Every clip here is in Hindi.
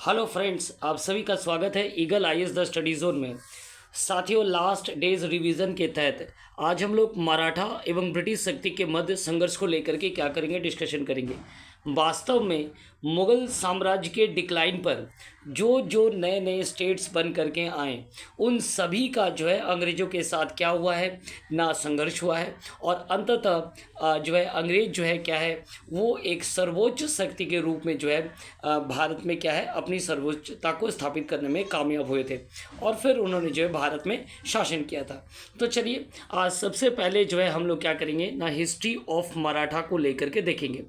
हेलो फ्रेंड्स, आप सभी का स्वागत है eagle IAS the study zone में। साथियों, लास्ट डेज रिवीजन के तहत आज हम लोग मराठा एवं ब्रिटिश शक्ति के मध्य संघर्ष को लेकर के क्या करेंगे, डिस्कशन करेंगे। वास्तव में मुगल साम्राज्य के डिक्लाइन पर जो जो नए नए स्टेट्स बन करके आए, उन सभी का जो है अंग्रेज़ों के साथ क्या हुआ है ना, संघर्ष हुआ है। और अंततः जो है अंग्रेज जो है क्या है, वो एक सर्वोच्च शक्ति के रूप में जो है भारत में क्या है, अपनी सर्वोच्चता को स्थापित करने में कामयाब हुए थे। और फिर उन्होंने जो है भारत में शासन किया था। तो चलिए आज सबसे पहले जो है हम लोग क्या करेंगे ना, हिस्ट्री ऑफ मराठा को लेकर के देखेंगे।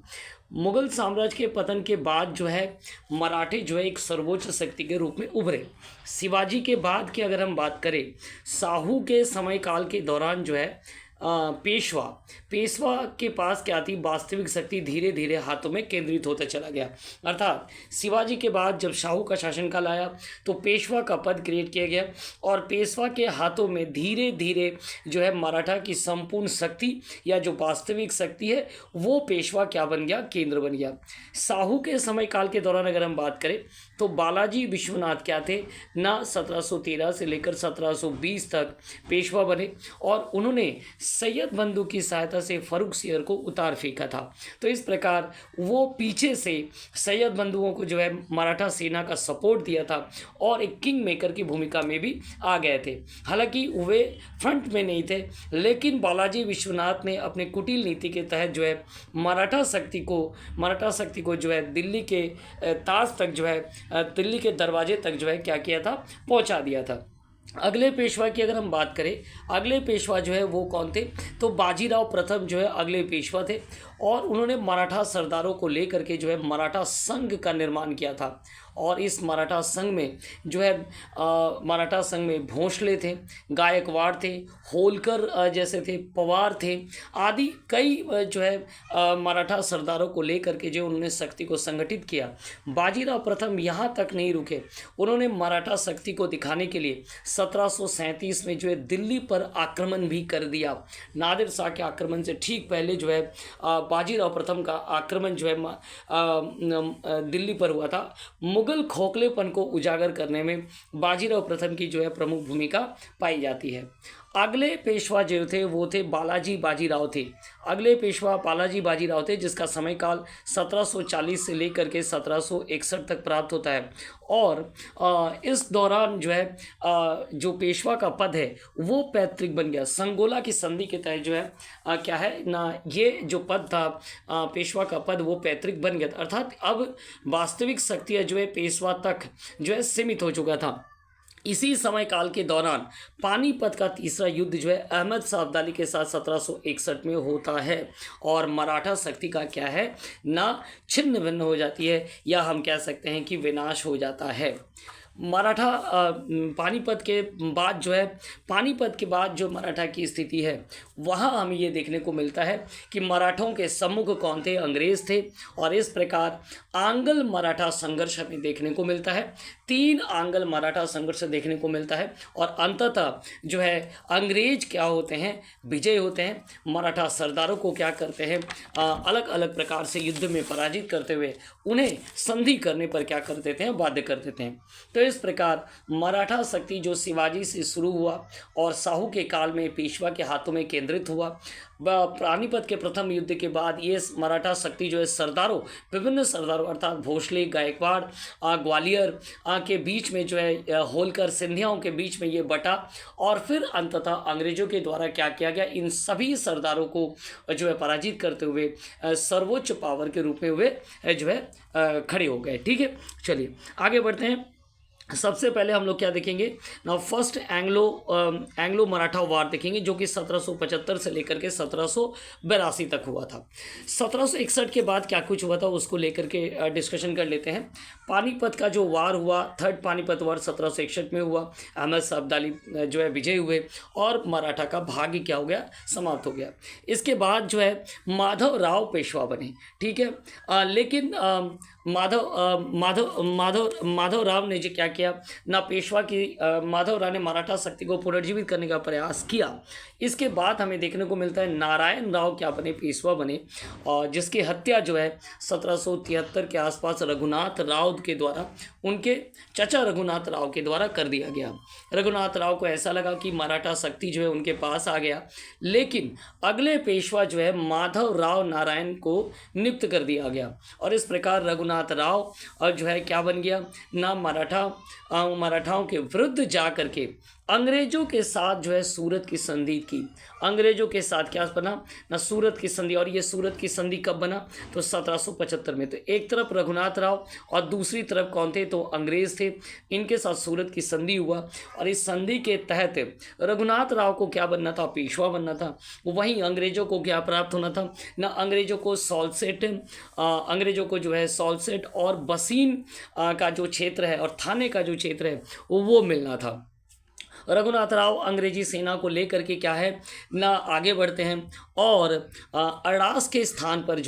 मुगल साम्राज्य के पतन के बाद जो है मराठे जो है एक सर्वोच्च शक्ति के रूप में उभरे। शिवाजी के बाद की अगर हम बात करें, साहू के समय काल के दौरान जो है पेशवा पेशवा के पास क्या थी, वास्तविक शक्ति धीरे धीरे हाथों में केंद्रित होता चला गया। अर्थात शिवाजी के बाद जब शाहू का शासनकाल आया तो पेशवा का पद क्रिएट किया गया और पेशवा के हाथों में धीरे धीरे जो है मराठा की संपूर्ण शक्ति या जो वास्तविक शक्ति है वो पेशवा क्या बन गया, केंद्र बन गया। साहू के समय काल के दौरान अगर हम बात करें तो बालाजी विश्वनाथ क्या थे ना, 1713 से लेकर 1720 तक पेशवा बने और उन्होंने सैयद बंधु की सहायता से फर्रुख सियर को उतार फेंका था। तो इस प्रकार वो पीछे से सैयद बंधुओं को जो है मराठा सेना का सपोर्ट दिया था और एक किंग मेकर की भूमिका में भी आ गए थे। हालांकि वे फ्रंट में नहीं थे, लेकिन बालाजी विश्वनाथ ने अपने कुटिल नीति के तहत जो है मराठा शक्ति को जो है दिल्ली के ताज तक जो है दिल्ली के दरवाजे तक जो है क्या किया था, पहुंचा दिया था। अगले पेशवा की अगर हम बात करें, अगले पेशवा जो है वो कौन थे, तो बाजीराव प्रथम जो है अगले पेशवा थे और उन्होंने मराठा सरदारों को लेकर के जो है मराठा संघ का निर्माण किया था। और इस मराठा संघ में जो है मराठा संघ में भोंसले थे, गायकवाड़ थे, होलकर जैसे थे, पवार थे आदि कई जो है मराठा सरदारों को लेकर के जो उन्होंने शक्ति को संगठित किया। बाजीराव प्रथम यहाँ तक नहीं रुके, उन्होंने मराठा शक्ति को दिखाने के लिए 1737 में जो है दिल्ली पर आक्रमण भी कर दिया। नादिर शाह के आक्रमण से ठीक पहले जो है बाजीराव प्रथम का आक्रमण जो है दिल्ली पर हुआ था। मुगल खोखलेपन को उजागर करने में बाजीराव प्रथम की जो है प्रमुख भूमिका पाई जाती है। अगले पेशवा जो थे वो थे बालाजी बाजीराव थे। अगले पेशवा बालाजी बाजीराव थे जिसका समय काल 1740 से लेकर के 1761 तक प्राप्त होता है। और इस दौरान जो है जो पेशवा का पद है वो पैतृक बन गया। संगोला की संधि के तहत जो है क्या है ना, ये जो पद था पेशवा का पद वो पैतृक बन गया, अर्थात अब वास्तविक शक्ति जो है पेशवा तक जो है सीमित हो चुका था। इसी समय काल के दौरान पानीपत का तीसरा युद्ध जो है अहमद शाह अब्दाली के साथ 1761 में होता है और मराठा शक्ति का क्या है ना, छिन्न भिन्न हो जाती है या हम कह सकते हैं कि विनाश हो जाता है। मराठा पानीपत के बाद जो है, पानीपत के बाद जो मराठा की स्थिति है वहाँ हमें ये देखने को मिलता है कि मराठों के सम्मुख कौन थे, अंग्रेज थे। और इस प्रकार आंग्ल मराठा संघर्ष हमें देखने को मिलता है, 3 आंग्ल मराठा संघर्ष देखने को मिलता है और अंततः जो है अंग्रेज क्या होते हैं, विजय होते हैं। मराठा सरदारों को क्या करते हैं, अलग अलग प्रकार से युद्ध में पराजित करते हुए उन्हें संधि करने पर क्या कर देते हैं, बाध्य कर देते हैं। तो इस प्रकार मराठा शक्ति जो शिवाजी से शुरू हुआ और साहू के काल में पेशवा के हाथों में केंद्रित हुआ, पानीपत के प्रथम युद्ध के बाद ये मराठा शक्ति जो है सरदारों, विभिन्न सरदारों अर्थात भोसले, गायकवाड़, ग्वालियर के बीच में जो है होलकर, सिंधियाओं के बीच में ये बटा और फिर अंततः अंग्रेजों के द्वारा क्या किया गया, इन सभी सरदारों को जो है पराजित करते हुए सर्वोच्च पावर के रूप में वे जो है खड़े हो गए। ठीक है, चलिए आगे बढ़ते हैं। सबसे पहले हम लोग क्या देखेंगे ना, फर्स्ट एंग्लो मराठा वार देखेंगे जो कि 1775 से लेकर के 1782 तक हुआ था। 1761 के बाद क्या कुछ हुआ था उसको लेकर के डिस्कशन कर लेते हैं। पानीपत का जो वार हुआ, थर्ड पानीपत वार 1761 में हुआ। अहमद शाह अब्दाली जो है विजय हुए और मराठा का भाग्य क्या हो गया, समाप्त हो गया। इसके बाद जो है माधव राव पेशवा बने। ठीक है, लेकिन माधव राव ने जो क्या किया ना, पेशवा की माधव राव ने मराठा शक्ति को पुनर्जीवित करने का प्रयास किया। इसके बाद हमें देखने को मिलता है नारायण राव क्या बने, पेशवा बने, और जिसकी हत्या जो है 1773 के आसपास रघुनाथ राव के द्वारा, उनके चचा रघुनाथ राव के द्वारा कर दिया गया। रघुनाथ राव को ऐसा लगा कि मराठा शक्ति जो है उनके पास आ गया, लेकिन अगले पेशवा जो है माधव राव नारायण को नियुक्त कर दिया गया, और इस प्रकार रघुनाथ राव और जो है क्या बन गया ना, मराठाओं के विरुद्ध जा करके अंग्रेजों के साथ जो है सूरत की संधि की। अंग्रेजों के साथ क्या बना ना, सूरत की संधि। और ये सूरत की संधि कब बना, तो 1775 में। तो एक तरफ रघुनाथ राव और दूसरी तरफ कौन थे, तो अंग्रेज थे। इनके साथ सूरत की संधि हुआ, और इस संधि के तहत रघुनाथ राव को क्या बनना था, पेशवा बनना था। वहीं अंग्रेजों को क्या प्राप्त होना था ना, अंग्रेजों को सॉल्सेट और बसीन का जो क्षेत्र है और थाने का जो क्षेत्र है वो मिलना था। रघुनाथ राव अंग्रेजी सेना को लेकर के क्या है ना आगे बढ़ते हैं, और अड़ास के स्थान पर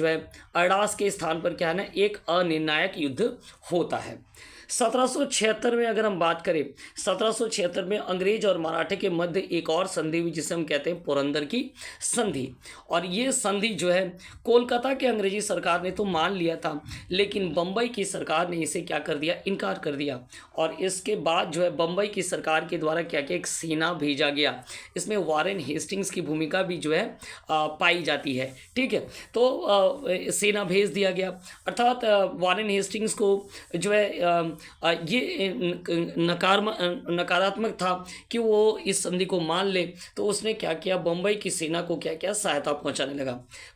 क्या है ना, एक अनिर्णायक युद्ध होता है। 1776 में अगर हम बात करें, 1776 में अंग्रेज और मराठे के मध्य एक और संधि हुई, जिसे हम कहते हैं पुरंदर की संधि। और ये संधि जो है कोलकाता के अंग्रेजी सरकार ने तो मान लिया था, लेकिन बम्बई की सरकार ने इसे क्या कर दिया, इनकार कर दिया। और इसके बाद जो है बम्बई की सरकार के द्वारा क्या किया, एक सेना भेजा गया। इसमें वारेन हेस्टिंग्स की भूमिका भी जो है पाई जाती है। ठीक है, तो सेना भेज दिया गया, अर्थात वारेन हेस्टिंग्स को जो है ये नकारात्मक था कि वो इस संधि को मान ले, तो उसने क्या किया, बम्बई की सेना को क्या किया, सहायता पहुंचाने लगा।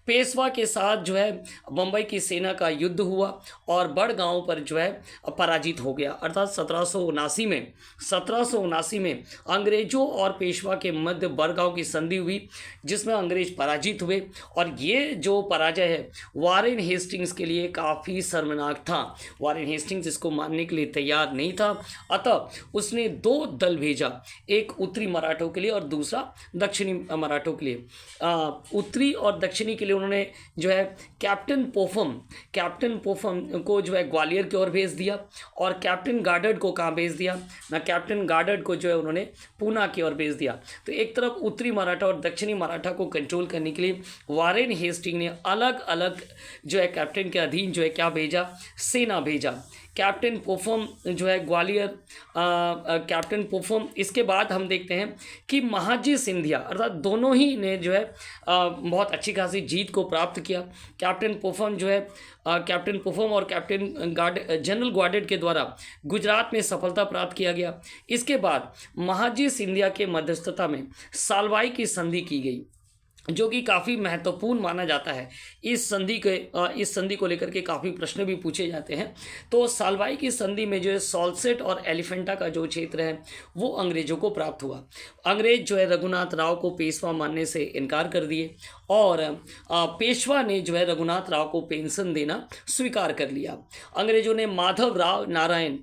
पेशवा के साथ जो है बम्बई की सेना का युद्ध हुआ, और बड़गांव पर जो है पराजित हो गया। अर्थात 1779 में अंग्रेजों और पेशवा के मध्य बड़गांव की संधि हुई, जिसमें अंग्रेज पराजित हुए। और ये जो पराजय है वारेन हेस्टिंग्स के लिए काफ़ी शर्मनाक था। वारेन हेस्टिंग्स इसको मानने के लिए तैयार नहीं था, अतः उसने दो दल भेजा, एक उत्तरी मराठों के लिए और दूसरा दक्षिणी मराठों के लिए। उत्तरी और दक्षिणी के लिए उन्होंने जो है कैप्टन पोफम को जो है ग्वालियर की ओर भेज दिया, और कैप्टन गार्डर्ड को कहाँ भेज दिया ना, कैप्टन गार्डर्ड को जो है उन्होंने पूना की ओर भेज दिया। तो एक तरफ उत्तरी मराठा और दक्षिणी मराठा को कंट्रोल करने के लिए वारेन हेस्टिंग ने अलग अलग जो है कैप्टन के अधीन जो है क्या भेजा, सेना भेजा। कैप्टन पोफम जो है ग्वालियर, कैप्टन पोफम। इसके बाद हम देखते हैं कि महाजी सिंधिया, अर्थात दोनों ही ने जो है बहुत अच्छी खासी जीत को प्राप्त किया। कैप्टन पोफम और कैप्टन जनरल ग्वाडेड के द्वारा गुजरात में सफलता प्राप्त किया गया। इसके बाद महाजी सिंधिया के मध्यस्थता में सालवाई की संधि की गई, जो कि काफ़ी महत्वपूर्ण माना जाता है। इस संधि को लेकर के काफ़ी प्रश्न भी पूछे जाते हैं। तो सालवाई की संधि में जो है सॉल्सेट और एलिफेंटा का जो क्षेत्र है वो अंग्रेजों को प्राप्त हुआ। अंग्रेज जो है रघुनाथ राव को पेशवा मानने से इनकार कर दिए, और पेशवा ने जो है रघुनाथ राव को पेंशन देना स्वीकार कर लिया। अंग्रेजों ने माधव राव नारायण,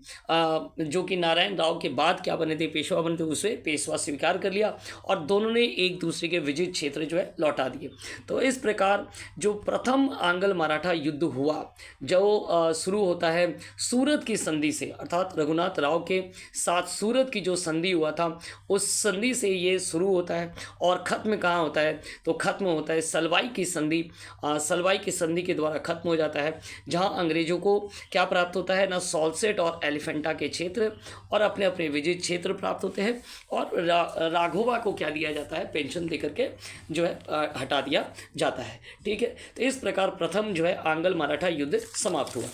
जो कि नारायण राव के बाद क्या बने थे, पेशवा बने थे, उसे पेशवा स्वीकार कर लिया, और दोनों ने एक दूसरे के विजित क्षेत्र जो है लौटा दिए। तो इस प्रकार जो प्रथम आंग्ल मराठा युद्ध हुआ, जो शुरू होता है सूरत की संधि से, अर्थात रघुनाथ राव के साथ सूरत की जो संधि हुआ था उस संधि से ये शुरू होता है, और ख़त्म कहाँ होता है, तो ख़त्म होता है सलवाई की संधि। सलवाई की संधि के द्वारा ख़त्म हो जाता है, जहाँ अंग्रेजों को क्या प्राप्त होता है ना, सॉल्सेट और एलिफेंटा के क्षेत्र और अपने अपने विजित क्षेत्र प्राप्त होते हैं, और राघोबा को क्या दिया जाता है, पेंशन देकर के जो है हटा दिया जाता है। ठीक है, तो इस प्रकार प्रथम जो है आंग्ल मराठा युद्ध समाप्त हुआ।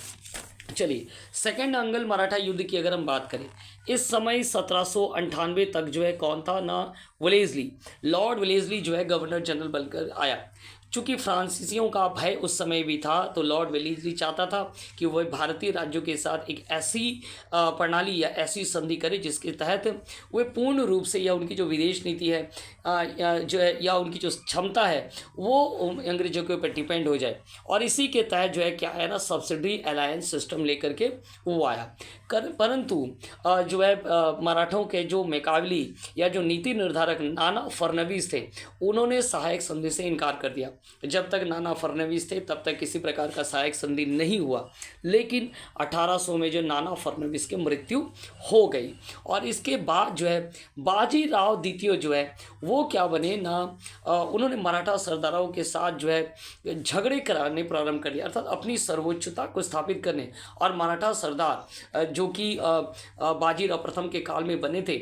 चलिए, सेकंड आंग्ल मराठा युद्ध की अगर हम बात करें, इस समय 1798 तक जो है कौन था ना, लॉर्ड वेलेस्ली जो है गवर्नर जनरल बनकर आया। चूँकि फ्रांसीसियों का भय उस समय भी था, तो लॉर्ड वेलेस्ली चाहता था कि वह भारतीय राज्यों के साथ एक ऐसी प्रणाली या ऐसी संधि करे जिसके तहत वे पूर्ण रूप से, या उनकी जो विदेश नीति है जो है, या उनकी जो क्षमता है वो अंग्रेजों के ऊपर डिपेंड हो जाए। और इसी के तहत जो है क्या है ना, सब्सिडी अलायंस सिस्टम लेकर के वो आया। परंतु जो है मराठों के जो मुकाबली या जो नीति निर्धारक नाना फडणवीस थे, उन्होंने सहायक संधि से इनकार कर दिया। जब तक नाना फडणवीस थे तब तक किसी प्रकार का सहायक संधि नहीं हुआ, लेकिन 1800 में जो नाना फडणवीस की मृत्यु हो गई और इसके बाद जो है बाजीराव द्वितीय जो है वो क्या बने ना, उन्होंने मराठा सरदारों के साथ जो है झगड़े कराने प्रारंभ कर दिया, अर्थात अपनी सर्वोच्चता को स्थापित करने। और मराठा सरदार जो कि बाजीराव प्रथम के काल में बने थे,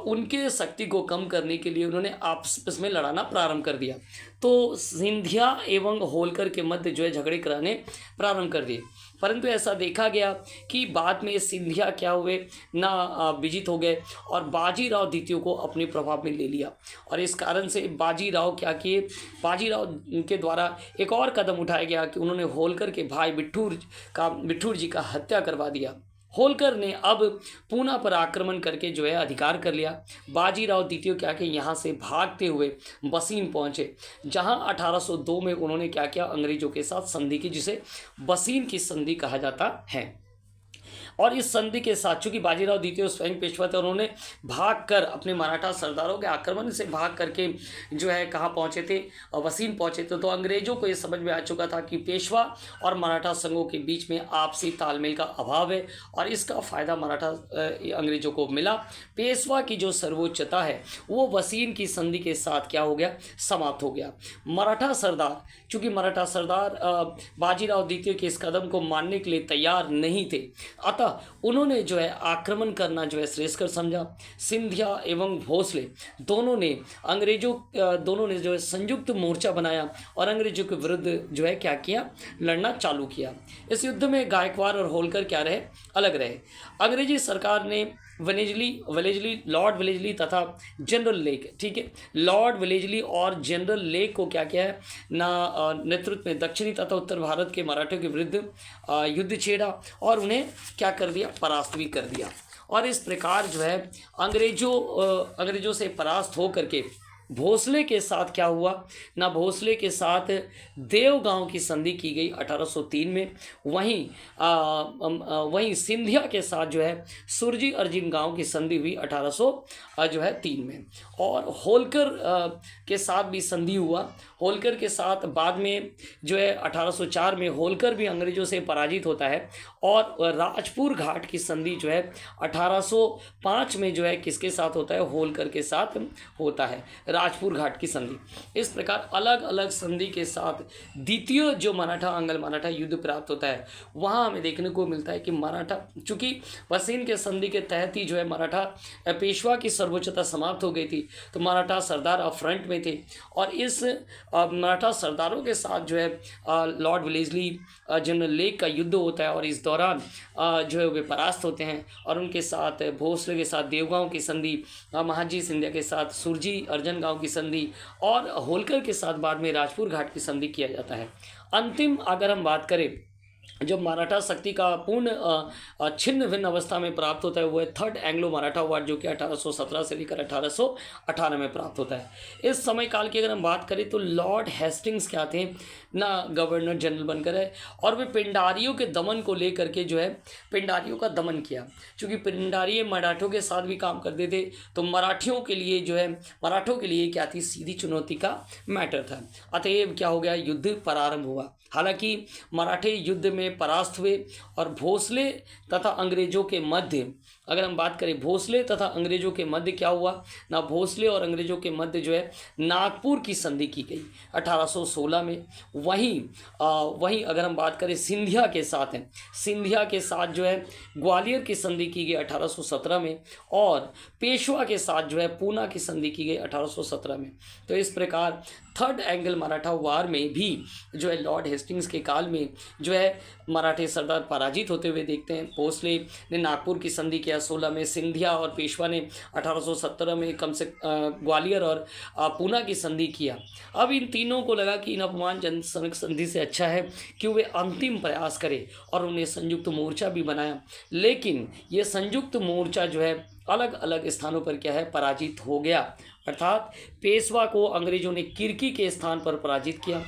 उनके शक्ति को कम करने के लिए उन्होंने आपस में लड़ाना प्रारंभ कर दिया। तो सिंधिया एवं होलकर के मध्य जो है झगड़े कराने प्रारंभ कर दिए, परंतु ऐसा देखा गया कि बाद में सिंधिया क्या हुए ना विजित हो गए और बाजीराव द्वितीय को अपने प्रभाव में ले लिया। और इस कारण से बाजीराव क्या किए, बाजीराव के द्वारा एक और कदम उठाया गया कि उन्होंने होलकर के भाई बिट्ठूर जी का हत्या करवा दिया। होलकर ने अब पूना पर आक्रमण करके जो है अधिकार कर लिया। बाजीराव द्वितीय क्या कि यहाँ से भागते हुए बसीन पहुँचे, जहाँ 1802 में उन्होंने क्या किया, अंग्रेजों के साथ संधि की, जिसे बसीन की संधि कहा जाता है। और इस संधि के साथ चूंकि बाजीराव द्वितीय स्वयं पेशवा थे, उन्होंने भागकर अपने मराठा सरदारों के आक्रमण से भाग करके जो है कहाँ पहुँचे थे, वसीम पहुँचे थे। तो अंग्रेजों को ये समझ में आ चुका था कि पेशवा और मराठा संघों के बीच में आपसी तालमेल का अभाव है और इसका फ़ायदा मराठा अंग्रेजों को मिला। पेशवा की जो सर्वोच्चता है वो वसीम की संधि के साथ क्या हो गया, समाप्त हो गया। मराठा सरदार, चूँकि मराठा सरदार बाजीराव द्वितीय के इस कदम को मानने के लिए तैयार नहीं थे, अतः उन्होंने जो है आक्रमण करना जो है श्रेयस्कर समझा। सिंधिया एवं भोसले दोनों ने जो है संयुक्त मोर्चा बनाया और अंग्रेजों के विरुद्ध जो है क्या किया, लड़ना चालू किया। इस युद्ध में गायकवाड़ और होलकर क्या रहे, अलग रहे। अंग्रेजी सरकार ने लॉर्ड वेलेस्ली तथा जनरल लेक, ठीक है, लॉर्ड वेलेस्ली और जनरल लेक को क्या किया है ना, नेतृत्व में दक्षिणी तथा उत्तर भारत के मराठों के विरुद्ध युद्ध छेड़ा और उन्हें क्या कर दिया, परास्त भी कर दिया। और इस प्रकार जो है अंग्रेजों से परास्त हो करके भोसले के साथ क्या हुआ ना, भोसले के साथ देवगांव की संधि की गई 1803 में। वहीं सिंधिया के साथ जो है सुरजी अर्जुन गांव की संधि हुई 1803 में। और होलकर के साथ भी संधि हुआ। होलकर के साथ बाद में जो है 1804 में होलकर भी अंग्रेजों से पराजित होता है और राजपुर घाट की संधि जो है 1805 में जो है किसके साथ होता है, होलकर के साथ होता है, राजपुर घाट की संधि। इस प्रकार अलग अलग संधि के साथ द्वितीय जो मराठा आंग्ल मराठा युद्ध प्राप्त होता है, वहाँ हमें देखने को मिलता है कि मराठा, चूँकि वसीन के संधि के तहत ही जो है मराठा पेशवा की सर्वोच्चता समाप्त हो गई थी, तो मराठा सरदार अब फ्रंट में थे और इस मराठा सरदारों के साथ जो है लॉर्ड वेलेस्ली जनरल लेक का युद्ध होता है और इस दौरान जो है वे परास्त होते हैं और उनके साथ भोसले के साथ देवगांव की संधि, महाजी सिंधिया के साथ सुरजी अर्जन गांव की संधि और होलकर के साथ बाद में राजपुर घाट की संधि किया जाता है। अंतिम अगर हम बात करें, जब मराठा शक्ति का पूर्ण छिन्न भिन्न अवस्था में प्राप्त होता है, वो है थर्ड एंग्लो मराठा वार, जो कि 1817 से लेकर 1818 में प्राप्त होता है। इस समय काल की अगर हम बात करें तो लॉर्ड हेस्टिंग्स क्या थे ना, गवर्नर जनरल बनकर है और वे पिंडारियों के दमन को लेकर के जो है पिंडारियों का दमन किया। क्योंकि पिंडारी मराठों के साथ भी काम करते थे, तो मराठियों के लिए जो है मराठों के लिए क्या थी, सीधी चुनौती का मैटर था। अतएव क्या हो गया, युद्ध प्रारंभ हुआ। हालांकि मराठे युद्ध में परास्त हुए और भोसले तथा अंग्रेजों के मध्य, अगर हम बात करें भोसले तथा अंग्रेजों के मध्य क्या हुआ ना, भोसले और अंग्रेजों के मध्य जो है नागपुर की संधि की गई 1816 में। वहीं अगर हम बात करें सिंधिया के साथ है, सिंधिया के साथ जो है ग्वालियर की संधि की गई 1817 में और पेशवा के साथ जो है पूना की संधि की गई 1817 में। तो इस प्रकार थर्ड एंगल मराठा वार में भी जो है लॉर्ड हेस्टिंग्स के काल में जो है मराठे सरदार पराजित होते हुए देखते हैं। भोसले ने नागपुर की संधि किया 16 में, सिंधिया और पेशवा ने 1817 में ग्वालियर और पूना की संधि किया। अब इन तीनों को लगा कि इन अपमानजनक संधि से अच्छा है कि वे अंतिम प्रयास करें और उन्हें संयुक्त मोर्चा भी बनाया, लेकिन ये संयुक्त मोर्चा जो है अलग अलग स्थानों पर क्या है, पराजित हो गया। अर्थात पेशवा को अंग्रेजों ने किरकी के स्थान पर पराजित किया,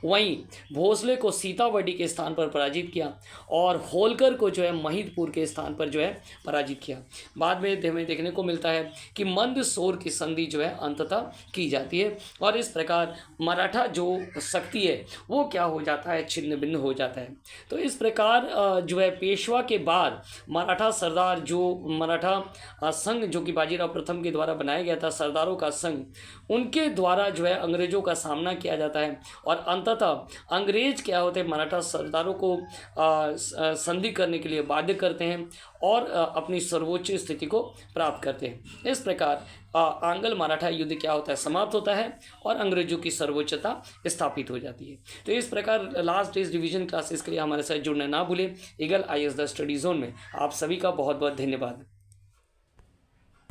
वहीं भोसले को सीताबर्डी के स्थान पर पराजित किया और होलकर को जो है महिदपुर के स्थान पर जो है पराजित किया। बाद में हमें देखने को मिलता है कि मंदसौर की संधि जो है अंततः की जाती है और इस प्रकार मराठा जो शक्ति है वो क्या हो जाता है, छिन्न भिन्न हो जाता है। तो इस प्रकार जो है पेशवा के बाद मराठा सरदार जो मराठा संघ जो कि बाजीराव प्रथम के द्वारा बनाया गया था, सरदारों का संघ, उनके द्वारा जो है अंग्रेजों का सामना किया जाता है और अंततः अंग्रेज क्या होते हैं, मराठा सरदारों को संधि करने के लिए बाध्य करते हैं और अपनी सर्वोच्च स्थिति को प्राप्त करते हैं। इस प्रकार आंग्ल मराठा युद्ध क्या होता है, समाप्त होता है और अंग्रेजों की सर्वोच्चता स्थापित हो जाती है। तो इस प्रकार लास्ट डेज रिवीजन क्लासेस के लिए हमारे साथ जुड़ना ना भूलें। Eagle IAS the study zone में आप सभी का बहुत बहुत धन्यवाद।